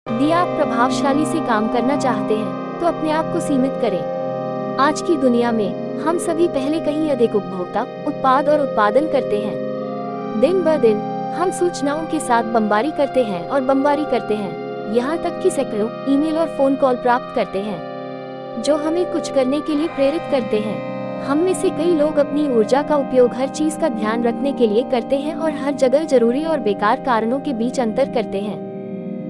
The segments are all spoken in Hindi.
यदि आप प्रभावशाली से काम करना चाहते हैं तो अपने आप को सीमित करें। आज की दुनिया में हम सभी पहले कहीं अधिक उपभोक्ता, उत्पाद और उत्पादन करते हैं। दिन ब दिन हम सूचनाओं के साथ बमबारी करते हैं और बमबारी करते हैं, यहाँ तक कि सैकड़ों ईमेल और फोन कॉल प्राप्त करते हैं जो हमें कुछ करने के लिए प्रेरित करते हैं। हम में से कई लोग अपनी ऊर्जा का उपयोग हर चीज का ध्यान रखने के लिए करते हैं और हर जगह जरूरी और बेकार कारणों के बीच अंतर करते हैं।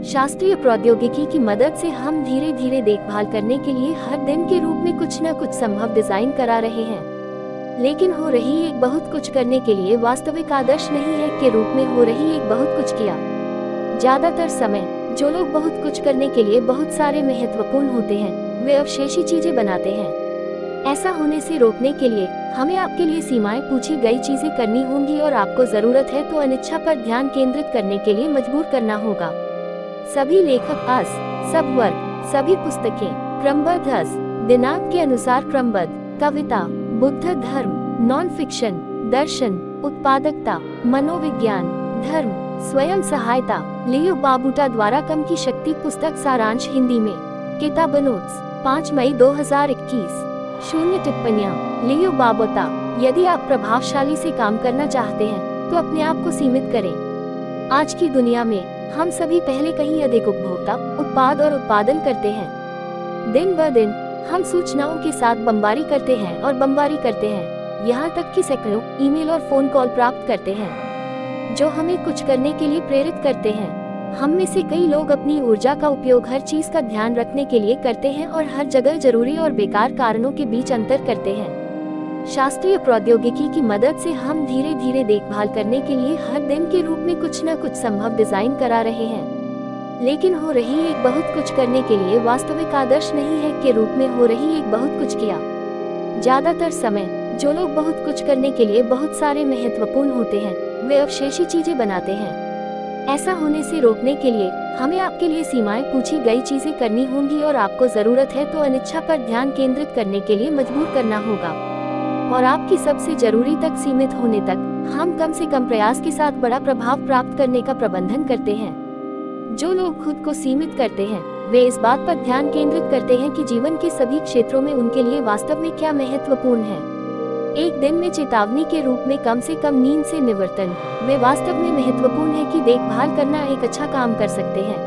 शास्त्रीय प्रौद्योगिकी की मदद से हम धीरे धीरे देखभाल करने के लिए हर दिन के रूप में कुछ न कुछ संभव डिजाइन करा रहे हैं, लेकिन हो रही एक बहुत कुछ करने के लिए वास्तविक आदर्श नहीं है के रूप में हो रही एक बहुत कुछ किया। ज्यादातर समय जो लोग बहुत कुछ करने के लिए बहुत सारे महत्वपूर्ण होते हैं, वे अवशेषी चीजें बनाते हैं। ऐसा होने से रोकने के लिए हमें आपके लिए सीमाएं पूछी गई चीजें करनी होंगी और आपको जरूरत है तो अनिच्छा पर ध्यान केंद्रित करने के लिए मजबूर करना होगा। सभी लेखक आज, सब वर्ग, सभी पुस्तकें क्रमबद्ध दिनांक के अनुसार क्रमबद्ध, कविता, बुद्ध धर्म, नॉन फिक्शन, दर्शन, उत्पादकता, मनोविज्ञान, धर्म, स्वयं सहायता, लियो बाबूटा द्वारा कम की शक्ति पुस्तक सारांश हिंदी में, किताब नोट्स 5 मई 2021। 0 टिप्पणियां। लियो बाबूटा। यदि आप प्रभावशाली से काम करना चाहते हैं तो अपने आप को सीमित करें। आज की दुनिया में हम सभी पहले कहीं अधिक उपभोक्ता, उत्पाद और उत्पादन करते हैं। दिन ब दिन हम सूचनाओं के साथ बमबारी करते हैं और बमबारी करते हैं, यहाँ तक कि सैकड़ों ईमेल और फोन कॉल प्राप्त करते हैं जो हमें कुछ करने के लिए प्रेरित करते हैं। हम में से कई लोग अपनी ऊर्जा का उपयोग हर चीज का ध्यान रखने के लिए करते हैं और हर जगह जरूरी और बेकार कारणों के बीच अंतर करते हैं। शास्त्रीय प्रौद्योगिकी की मदद से हम धीरे धीरे देखभाल करने के लिए हर दिन के रूप में कुछ न कुछ संभव डिजाइन करा रहे हैं, लेकिन हो रही एक बहुत कुछ करने के लिए वास्तविक आदर्श नहीं है के रूप में हो रही एक बहुत कुछ किया। ज्यादातर समय जो लोग बहुत कुछ करने के लिए बहुत सारे महत्वपूर्ण होते हैं, वे अवशेषी चीजें बनाते हैं। ऐसा होने से रोकने के लिए हमें आपके लिए सीमाएं पूछी गई चीजें करनी होंगी और आपको जरूरत है तो अनिच्छा पर ध्यान केंद्रित करने के लिए मजबूर करना होगा। और आपकी सबसे जरूरी तक सीमित होने तक हम कम से कम प्रयास के साथ बड़ा प्रभाव प्राप्त करने का प्रबंधन करते हैं। जो लोग खुद को सीमित करते हैं, वे इस बात पर ध्यान केंद्रित करते हैं कि जीवन के सभी क्षेत्रों में उनके लिए वास्तव में क्या महत्वपूर्ण है। एक दिन में चेतावनी के रूप में कम से कम नींद से निवर्तन, वे वास्तव में महत्वपूर्ण है कि देखभाल करना एक अच्छा काम कर सकते हैं,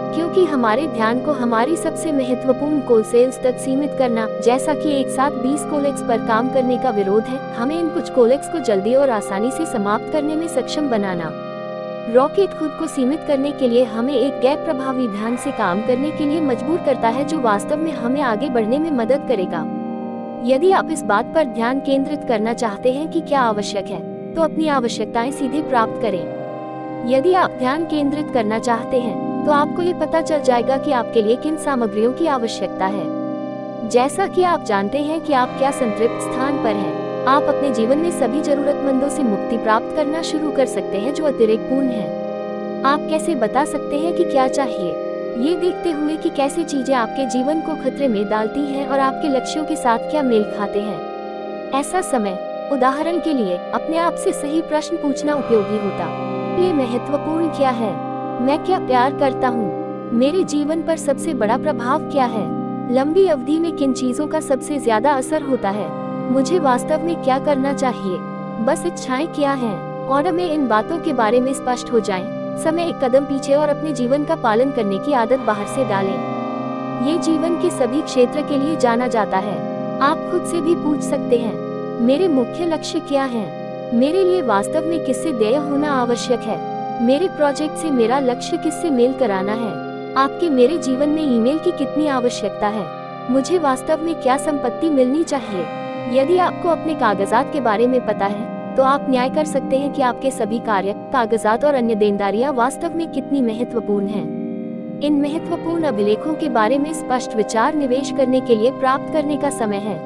क्योंकि हमारे ध्यान को हमारी सबसे महत्वपूर्ण कोलेक्स तक सीमित करना, जैसा कि एक साथ 20 कोलेक्स पर काम करने का विरोध है, हमें इन कुछ कोलेक्स को जल्दी और आसानी से समाप्त करने में सक्षम बनाना। रॉकेट खुद को सीमित करने के लिए हमें एक गैर प्रभावी ध्यान से काम करने के लिए मजबूर करता है जो वास्तव में हमें आगे बढ़ने में मदद करेगा। यदि आप इस बात पर ध्यान केंद्रित करना चाहते हैं कि क्या आवश्यक है, तो अपनी आवश्यकताएं सीधे प्राप्त करें। यदि आप ध्यान केंद्रित करना चाहते हैं तो आपको ये पता चल जाएगा कि आपके लिए किन सामग्रियों की आवश्यकता है। जैसा कि आप जानते हैं कि आप क्या संतृप्त स्थान पर हैं, आप अपने जीवन में सभी जरूरतमंदों से मुक्ति प्राप्त करना शुरू कर सकते हैं जो अतिरिक्तपूर्ण है। आप कैसे बता सकते हैं कि क्या चाहिए, ये देखते हुए कि कैसे चीजें आपके जीवन को खतरे में डालती हैं और आपके लक्ष्यों के साथ क्या मेल खाते हैं। ऐसा समय, उदाहरण के लिए, अपने आप से सही प्रश्न पूछना उपयोगी होता। ये महत्वपूर्ण क्या है? मैं क्या प्यार करता हूँ? मेरे जीवन पर सबसे बड़ा प्रभाव क्या है? लंबी अवधि में किन चीजों का सबसे ज्यादा असर होता है? मुझे वास्तव में क्या करना चाहिए? बस इच्छाएं क्या हैं? और हमें इन बातों के बारे में स्पष्ट हो जाएं, समय एक कदम पीछे और अपने जीवन का पालन करने की आदत बाहर से डालें। ये जीवन के सभी क्षेत्र के लिए जाना जाता है। आप खुद से भी पूछ सकते हैं, मेरे मुख्य लक्ष्य क्या हैं? मेरे लिए वास्तव में किससे देय होना आवश्यक है? मेरे प्रोजेक्ट से मेरा लक्ष्य किससे मेल कराना है? आपके मेरे जीवन में ईमेल की कितनी आवश्यकता है? मुझे वास्तव में क्या संपत्ति मिलनी चाहिए? यदि आपको अपने कागजात के बारे में पता है तो आप न्याय कर सकते हैं कि आपके सभी कार्य, कागजात और अन्य देनदारियां वास्तव में कितनी महत्वपूर्ण हैं। इन महत्वपूर्ण अभिलेखों के बारे में स्पष्ट विचार निवेश करने के लिए प्राप्त करने का समय है।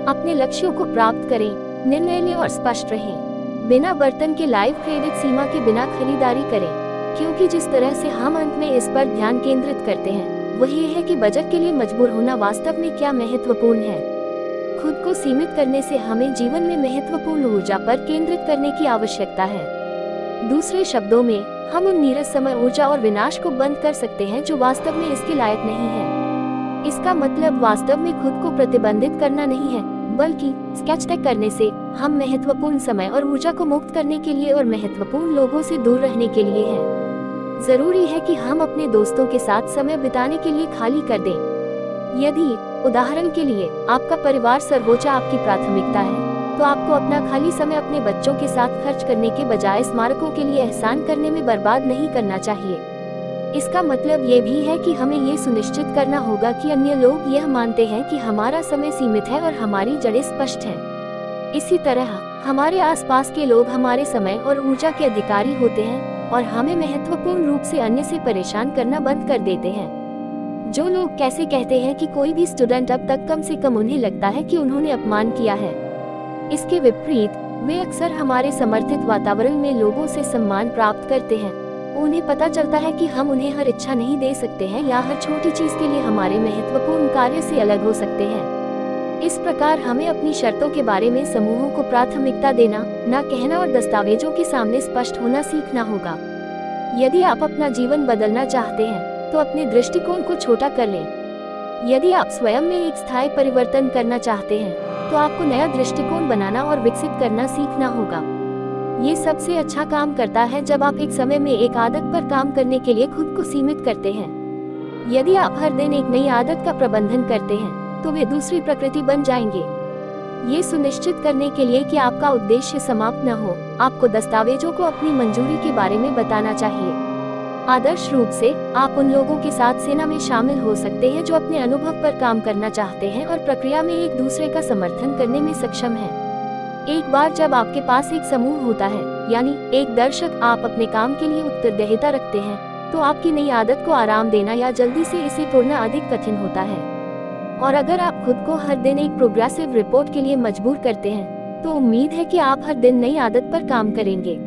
अपने लक्ष्यों को प्राप्त करें, निर्णय लें और स्पष्ट रहें। बिना बर्तन के लाइव क्रेडिट सीमा के बिना खरीदारी करें, क्योंकि जिस तरह से हम अंत में इस पर ध्यान केंद्रित करते हैं वह ये है कि बजट के लिए मजबूर होना वास्तव में क्या महत्वपूर्ण है। खुद को सीमित करने से हमें जीवन में महत्वपूर्ण ऊर्जा पर केंद्रित करने की आवश्यकता है। दूसरे शब्दों में, हम उन नीरस समय, ऊर्जा और विनाश को बंद कर सकते हैं जो वास्तव में इसके लायक नहीं है। इसका मतलब वास्तव में खुद को प्रतिबंधित करना नहीं है, बल्कि स्केच तय करने से हम महत्वपूर्ण समय और ऊर्जा को मुक्त करने के लिए और महत्वपूर्ण लोगों से दूर रहने के लिए है। जरूरी है कि हम अपने दोस्तों के साथ समय बिताने के लिए खाली कर दें। यदि उदाहरण के लिए आपका परिवार सर्वोच्च आपकी प्राथमिकता है, तो आपको अपना खाली समय अपने बच्चों के साथ खर्च करने के बजाय स्मारकों के लिए एहसान करने में बर्बाद नहीं करना चाहिए। इसका मतलब ये भी है कि हमें ये सुनिश्चित करना होगा कि अन्य लोग यह मानते हैं कि हमारा समय सीमित है और हमारी जड़ें स्पष्ट हैं। इसी तरह हमारे आसपास के लोग हमारे समय और ऊर्जा के अधिकारी होते हैं और हमें महत्वपूर्ण रूप से अन्य से परेशान करना बंद कर देते हैं। जो लोग कैसे कहते हैं कि कोई भी स्टूडेंट अब तक कम से कम उन्हें लगता है कि उन्होंने अपमान किया है। इसके विपरीत वे अक्सर हमारे समर्थित वातावरण में लोगों से सम्मान प्राप्त करते हैं। उन्हें पता चलता है कि हम उन्हें हर इच्छा नहीं दे सकते हैं या हर छोटी चीज के लिए हमारे महत्वपूर्ण कार्य से अलग हो सकते हैं। इस प्रकार हमें अपनी शर्तों के बारे में समूहों को प्राथमिकता देना, न कहना और दस्तावेजों के सामने स्पष्ट होना सीखना होगा। यदि आप अपना जीवन बदलना चाहते हैं तो अपने दृष्टिकोण को छोटा कर लें। यदि आप स्वयं में एक स्थायी परिवर्तन करना चाहते हैं तो आपको नया दृष्टिकोण बनाना और विकसित करना सीखना होगा। ये सबसे अच्छा काम करता है जब आप एक समय में एक आदत पर काम करने के लिए खुद को सीमित करते हैं। यदि आप हर दिन एक नई आदत का प्रबंधन करते हैं तो वे दूसरी प्रकृति बन जाएंगे। ये सुनिश्चित करने के लिए कि आपका उद्देश्य समाप्त न हो, आपको दस्तावेजों को अपनी मंजूरी के बारे में बताना चाहिए। आदर्श रूप से आप उन लोगों के साथ सेना में शामिल हो सकते हैं जो अपने अनुभव पर काम करना चाहते हैं और प्रक्रिया में एक दूसरे का समर्थन करने में सक्षम हैं। एक बार जब आपके पास एक समूह होता है, यानी एक दर्शक आप अपने काम के लिए उत्तरदायिता रखते हैं, तो आपकी नई आदत को आराम देना या जल्दी से इसे तोड़ना अधिक कठिन होता है। और अगर आप खुद को हर दिन एक प्रोग्रेसिव रिपोर्ट के लिए मजबूर करते हैं, तो उम्मीद है कि आप हर दिन नई आदत पर काम करेंगे।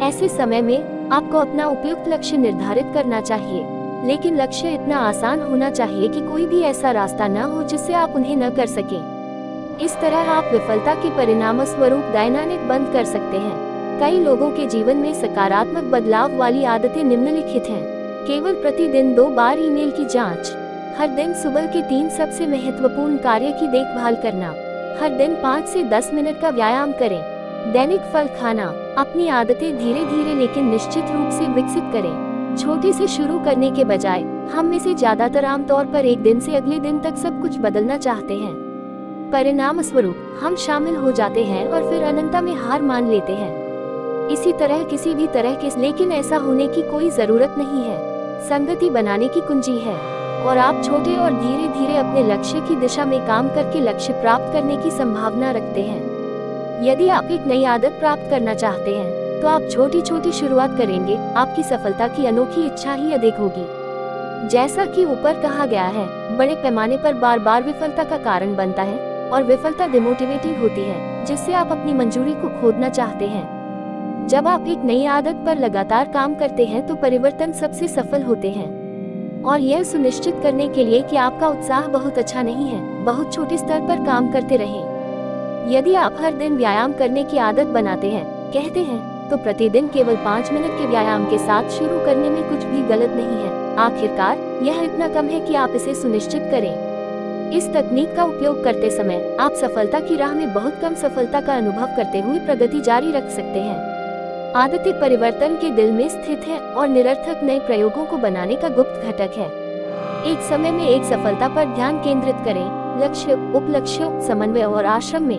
ऐसे समय में आपको अपना उपयुक्त लक्ष्य निर्धारित करना चाहिए, लेकिन लक्ष्य इतना आसान होना चाहिए कि कोई भी ऐसा रास्ता न हो जिससे आप उन्हें न कर सकें। इस तरह आप विफलता के परिणाम स्वरूप डायनामिक बंद कर सकते हैं। कई लोगों के जीवन में सकारात्मक बदलाव वाली आदतें निम्नलिखित हैं। केवल प्रतिदिन 2 बार ईमेल की जांच, हर दिन सुबह के 3 सबसे महत्वपूर्ण कार्य की देखभाल करना, हर दिन 5 से 10 मिनट का व्यायाम करें, दैनिक फल खाना। अपनी आदतें धीरे धीरे लेकिन निश्चित रूप से विकसित करें। छोटे से शुरू करने के बजाय हम में से ज्यादातर आमतौर पर एक दिन से अगले दिन तक सब कुछ बदलना चाहते हैं। परिणाम स्वरूप हम शामिल हो जाते हैं और फिर अनंतता में हार मान लेते हैं। इसी तरह किसी भी तरह के, लेकिन ऐसा होने की कोई जरूरत नहीं है। संगति बनाने की कुंजी है और आप छोटे और धीरे धीरे अपने लक्ष्य की दिशा में काम करके लक्ष्य प्राप्त करने की संभावना रखते हैं। यदि आप एक नई आदत प्राप्त करना चाहते हैं तो आप छोटी छोटी शुरुआत करेंगे। आपकी सफलता की अनोखी इच्छा ही अधिक होगी। जैसा कि ऊपर कहा गया है, बड़े पैमाने पर बार बार विफलता का कारण बनता है और विफलता डिमोटिवेटिंग होती है, जिससे आप अपनी मंजूरी को खोदना चाहते हैं। जब आप एक नई आदत पर लगातार काम करते हैं तो परिवर्तन सबसे सफल होते हैं। और यह सुनिश्चित करने के लिए कि आपका उत्साह बहुत अच्छा नहीं है, बहुत छोटे स्तर पर काम करते रहें। यदि आप हर दिन व्यायाम करने की आदत बनाते हैं, कहते हैं, तो प्रतिदिन केवल 5 मिनट के व्यायाम के साथ शुरू करने में कुछ भी गलत नहीं है। आखिरकार यह इतना कम है कि आप इसे सुनिश्चित करें। इस तकनीक का उपयोग करते समय आप सफलता की राह में बहुत कम सफलता का अनुभव करते हुए प्रगति जारी रख सकते हैं। आदतें परिवर्तन के दिल में स्थित है और निरर्थक नए प्रयोगों को बनाने का गुप्त घटक है। एक समय में एक सफलता पर ध्यान केंद्रित करें। लक्ष्य, उपलक्ष्यों, समन्वय और आश्रम में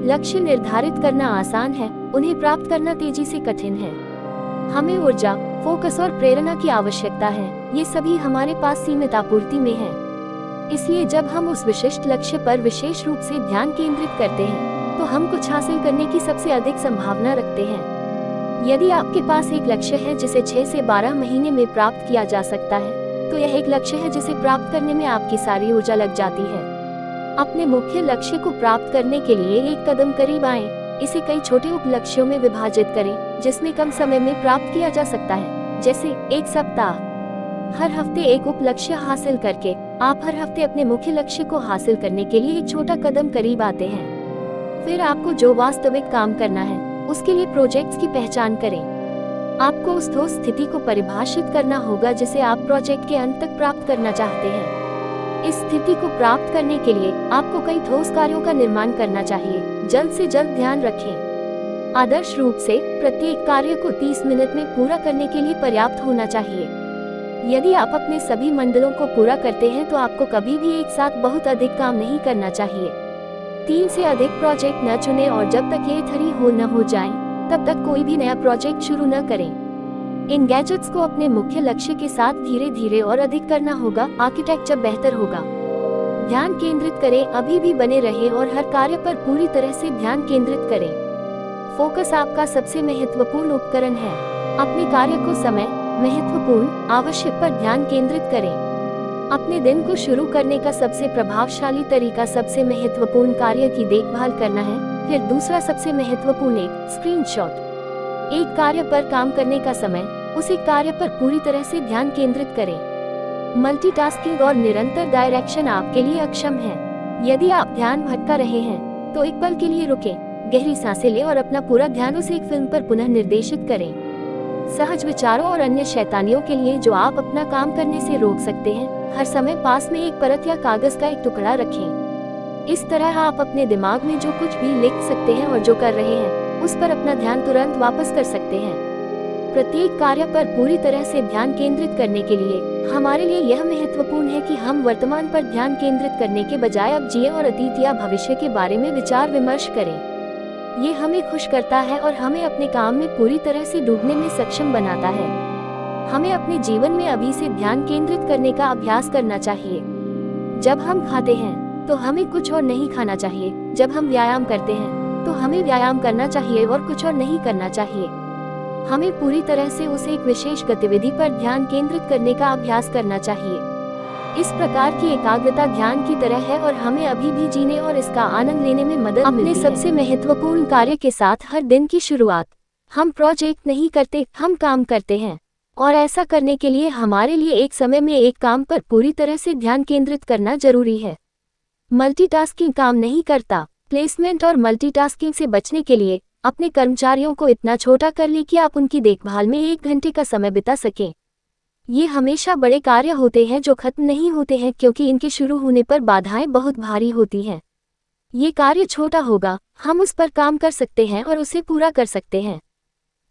लक्ष्य निर्धारित करना आसान है, उन्हें प्राप्त करना तेजी से कठिन है। हमें ऊर्जा, फोकस और प्रेरणा की आवश्यकता है। ये सभी हमारे पास सीमित आपूर्ति में है। इसलिए जब हम उस विशिष्ट लक्ष्य पर विशेष रूप से ध्यान केंद्रित करते हैं तो हम कुछ हासिल करने की सबसे अधिक संभावना रखते हैं। यदि आपके पास एक लक्ष्य है जिसे 6 से 12 महीने में प्राप्त किया जा सकता है, तो यह एक लक्ष्य है जिसे प्राप्त करने में आपकी सारी ऊर्जा लग जाती है। अपने मुख्य लक्ष्य को प्राप्त करने के लिए एक कदम करीब आएं। इसे कई छोटे उपलक्ष्यों में विभाजित करें, जिसमें कम समय में प्राप्त किया जा सकता है, जैसे एक सप्ताह। हर हफ्ते एक उपलक्ष्य हासिल करके आप हर हफ्ते अपने मुख्य लक्ष्य को हासिल करने के लिए एक छोटा कदम करीब आते हैं। फिर आपको जो वास्तविक काम करना है उसके लिए प्रोजेक्ट्स की पहचान करें। आपको उस ठोस स्थिति को परिभाषित करना होगा जिसे आप प्रोजेक्ट के अंत तक प्राप्त करना चाहते हैं। इस स्थिति को प्राप्त करने के लिए आपको कई ठोस कार्यों का निर्माण करना चाहिए। जल्द से जल्द ध्यान रखें। आदर्श रूप से प्रत्येक कार्य को 30 मिनट में पूरा करने के लिए पर्याप्त होना चाहिए। यदि आप अपने सभी मंडलों को पूरा करते हैं तो आपको कभी भी एक साथ बहुत अधिक काम नहीं करना चाहिए। 3 से अधिक प्रोजेक्ट न चुनें और जब तक ये थरी न हो जाएं, तब तक कोई भी नया प्रोजेक्ट शुरू न करें। इन गैजेट्स को अपने मुख्य लक्ष्य के साथ धीरे धीरे और अधिक करना होगा, आर्किटेक्चर बेहतर होगा। ध्यान केंद्रित करें, अभी भी बने रहें और हर कार्य पर पूरी तरह से ध्यान केंद्रित करें। फोकस आपका सबसे महत्वपूर्ण उपकरण है। अपने कार्य को समय, महत्वपूर्ण, आवश्यक पर ध्यान केंद्रित करें। अपने दिन को शुरू करने का सबसे प्रभावशाली तरीका सबसे महत्वपूर्ण कार्य की देखभाल करना है। फिर दूसरा सबसे महत्वपूर्ण एक स्क्रीनशॉट। एक कार्य पर काम करने का समय, उसी कार्य पर पूरी तरह से ध्यान केंद्रित करें। मल्टीटास्किंग और निरंतर डायरेक्शन आपके लिए अक्षम है। यदि आप ध्यान भटका रहे हैं तो एक पल के लिए रुकें, गहरी सांसें लें और अपना पूरा ध्यान उस एक फिल्म पर पुनः निर्देशित करें। सहज विचारों और अन्य शैतानियों के लिए जो आप अपना काम करने से रोक सकते हैं, हर समय पास में एक परत या कागज का एक टुकड़ा रखें। इस तरह आप अपने दिमाग में जो कुछ भी लिख सकते हैं और जो कर रहे हैं उस पर अपना ध्यान तुरंत वापस कर सकते हैं। प्रत्येक कार्य पर पूरी तरह से ध्यान केंद्रित करने के लिए हमारे लिए यह महत्वपूर्ण है कि हम वर्तमान पर ध्यान केंद्रित करने के बजाय अब जिए और अतीत या भविष्य के बारे में विचार विमर्श करें। ये हमें खुश करता है और हमें अपने काम में पूरी तरह से डूबने में सक्षम बनाता है। हमें अपने जीवन में अभी से ध्यान केंद्रित करने का अभ्यास करना चाहिए। जब हम खाते हैं तो हमें कुछ और नहीं खाना चाहिए। जब हम व्यायाम करते हैं तो हमें व्यायाम करना चाहिए और कुछ और नहीं करना चाहिए। हमें पूरी तरह से उस एक विशेष गतिविधि पर ध्यान केंद्रित करने का अभ्यास करना चाहिए। इस प्रकार की एकाग्रता ध्यान की तरह है और हमें अभी भी जीने और इसका आनंद लेने में मदद मिलती है। अपने सबसे महत्वपूर्ण कार्य के साथ हर दिन की शुरुआत। हम प्रोजेक्ट नहीं करते, हम काम करते हैं और ऐसा करने के लिए हमारे लिए एक समय में एक काम पर पूरी तरह से ध्यान केंद्रित करना जरूरी है। मल्टीटास्किंग काम नहीं करता। प्लेसमेंट और मल्टीटास्किंग से बचने के लिए अपने कर्मचारियों को इतना छोटा कर लें कि आप उनकी देखभाल में 1 घंटे का समय बिता सकें। ये हमेशा बड़े कार्य होते हैं जो खत्म नहीं होते हैं क्योंकि इनके शुरू होने पर बाधाएं बहुत भारी होती हैं। ये कार्य छोटा होगा, हम उस पर काम कर सकते हैं और उसे पूरा कर सकते हैं।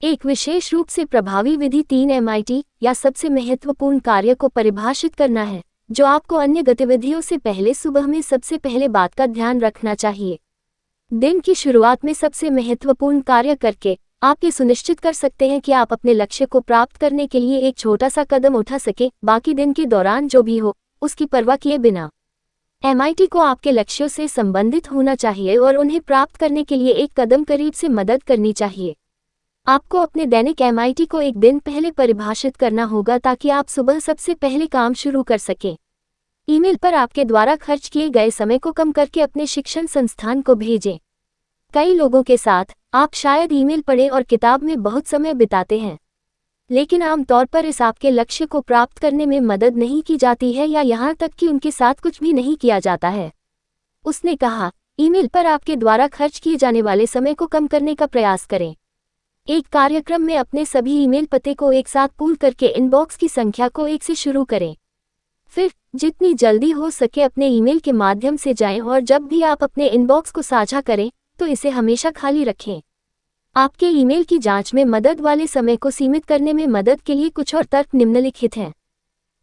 एक विशेष रूप से प्रभावी विधि 3 MIT या सबसे महत्वपूर्ण कार्य को परिभाषित करना है, जो आपको अन्य गतिविधियों से पहले सुबह में सबसे पहले बात का ध्यान रखना चाहिए। दिन की शुरुआत में सबसे महत्वपूर्ण कार्य करके आप ये सुनिश्चित कर सकते हैं कि आप अपने लक्ष्य को प्राप्त करने के लिए एक छोटा सा कदम उठा सके। बाकी दिन के दौरान जो भी हो उसकी परवाह किए बिना MIT को आपके लक्ष्यों से संबंधित होना चाहिए और उन्हें प्राप्त करने के लिए एक कदम करीब से मदद करनी चाहिए। आपको अपने दैनिक MIT को एक दिन पहले परिभाषित करना होगा ताकि आप सुबह सबसे पहले काम शुरू कर सकें। ईमेल पर आपके द्वारा खर्च किए गए समय को कम करके अपने शिक्षण संस्थान को भेजें। कई लोगों के साथ आप शायद ईमेल पढ़ें और किताब में बहुत समय बिताते हैं, लेकिन आमतौर पर इस आपके लक्ष्य को प्राप्त करने में मदद नहीं की जाती है या यहाँ तक कि उनके साथ कुछ भी नहीं किया जाता है। उसने कहा, ईमेल पर आपके द्वारा खर्च किए जाने वाले समय को कम करने का प्रयास करें। एक कार्यक्रम में अपने सभी ईमेल पते को एक साथ पूल करके इनबॉक्स की संख्या को 1 से शुरू करें। फिर जितनी जल्दी हो सके अपने ईमेल के माध्यम से जाएं और जब भी आप अपने इनबॉक्स को साझा करें तो इसे हमेशा खाली रखें। आपके ईमेल की जांच में मदद वाले समय को सीमित करने में मदद के लिए कुछ और तर्क निम्नलिखित हैं।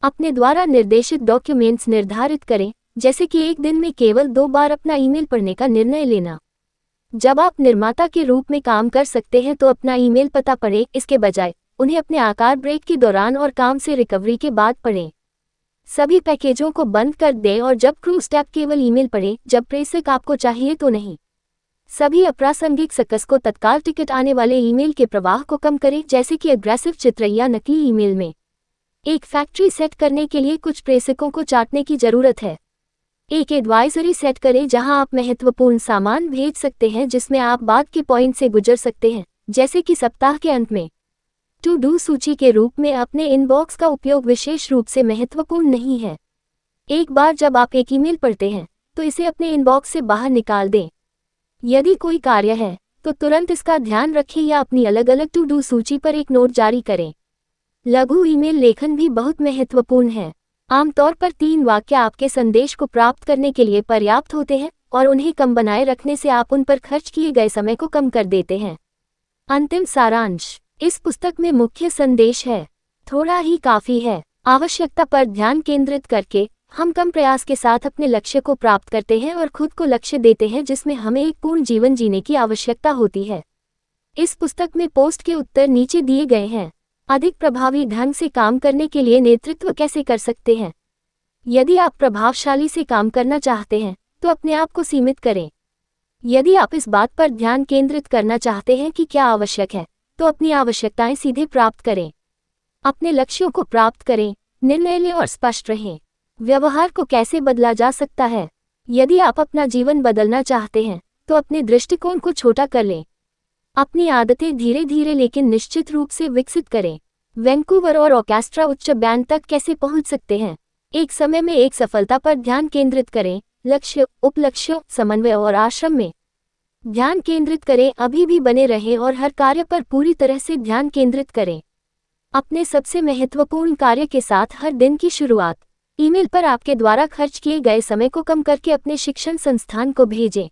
अपने द्वारा निर्देशित डॉक्यूमेंट्स निर्धारित करें, जैसे कि एक दिन में केवल 2 बार अपना ईमेल पढ़ने का निर्णय लेना। जब आप निर्माता के रूप में काम कर सकते हैं तो अपना ईमेल पता पढ़ें, इसके बजाय उन्हें अपने आकार ब्रेक के दौरान और काम से रिकवरी के बाद पढ़ें। सभी पैकेजों को बंद कर दें और जब क्रूज टैब केवल ईमेल पढ़ें जब प्रेषक आपको चाहिए तो नहीं। सभी अप्रासंगिक सकस को तत्काल टिकट आने वाले ईमेल के प्रवाह को कम करें, जैसे कि अग्रेसिव चित्र या नकली ईमेल में। एक फैक्ट्री सेट करने के लिए कुछ प्रेषकों को चाटने की जरूरत है। एक एडवाइजरी सेट करें जहां आप महत्वपूर्ण सामान भेज सकते हैं जिसमें आप बाद के पॉइंट से गुजर सकते हैं, जैसे कि सप्ताह के अंत में। टू डू सूची के रूप में अपने इनबॉक्स का उपयोग विशेष रूप से महत्वपूर्ण नहीं है। एक बार जब आप एक ईमेल पढ़ते हैं तो इसे अपने इनबॉक्स से बाहर निकाल दें। यदि कोई कार्य है तो तुरंत इसका ध्यान रखें या अपनी अलग अलग टू डू सूची पर एक नोट जारी करें। लघु ईमेल लेखन भी बहुत महत्वपूर्ण है। आमतौर पर 3 वाक्य आपके संदेश को प्राप्त करने के लिए पर्याप्त होते हैं और उन्हें कम बनाए रखने से आप उन पर खर्च किए गए समय को कम कर देते हैं। अंतिम सारांश, इस पुस्तक में मुख्य संदेश है, थोड़ा ही काफी है। आवश्यकता पर ध्यान केंद्रित करके हम कम प्रयास के साथ अपने लक्ष्य को प्राप्त करते हैं और खुद को लक्ष्य देते हैं जिसमें हमें एक पूर्ण जीवन जीने की आवश्यकता होती है। इस पुस्तक में पोस्ट के उत्तर नीचे दिए गए हैं। अधिक प्रभावी ढंग से काम करने के लिए नेतृत्व कैसे कर सकते हैं? यदि आप प्रभावशाली से काम करना चाहते हैं तो अपने आप को सीमित करें। यदि आप इस बात पर ध्यान केंद्रित करना चाहते हैं कि क्या आवश्यक है, तो अपनी आवश्यकताएं सीधे प्राप्त करें। अपने लक्ष्यों को प्राप्त करें, निर्णय लें और स्पष्ट रहें। व्यवहार को कैसे बदला जा सकता है? यदि आप अपना जीवन बदलना चाहते हैं तो अपने दृष्टिकोण को छोटा कर लें। अपनी आदतें धीरे धीरे लेकिन निश्चित रूप से विकसित करें। वैंकूवर और ऑर्केस्ट्रा उच्च बैंड तक कैसे पहुंच सकते हैं? एक समय में एक सफलता पर ध्यान केंद्रित करें। लक्ष्य, उपलक्ष्यों, समन्वय और आश्रम में ध्यान केंद्रित करें। अभी भी बने रहें और हर कार्य पर पूरी तरह से ध्यान केंद्रित करें। अपने सबसे महत्वपूर्ण कार्य के साथ हर दिन की शुरुआत। ईमेल पर आपके द्वारा खर्च किए गए समय को कम करके अपने शिक्षण संस्थान को भेजें।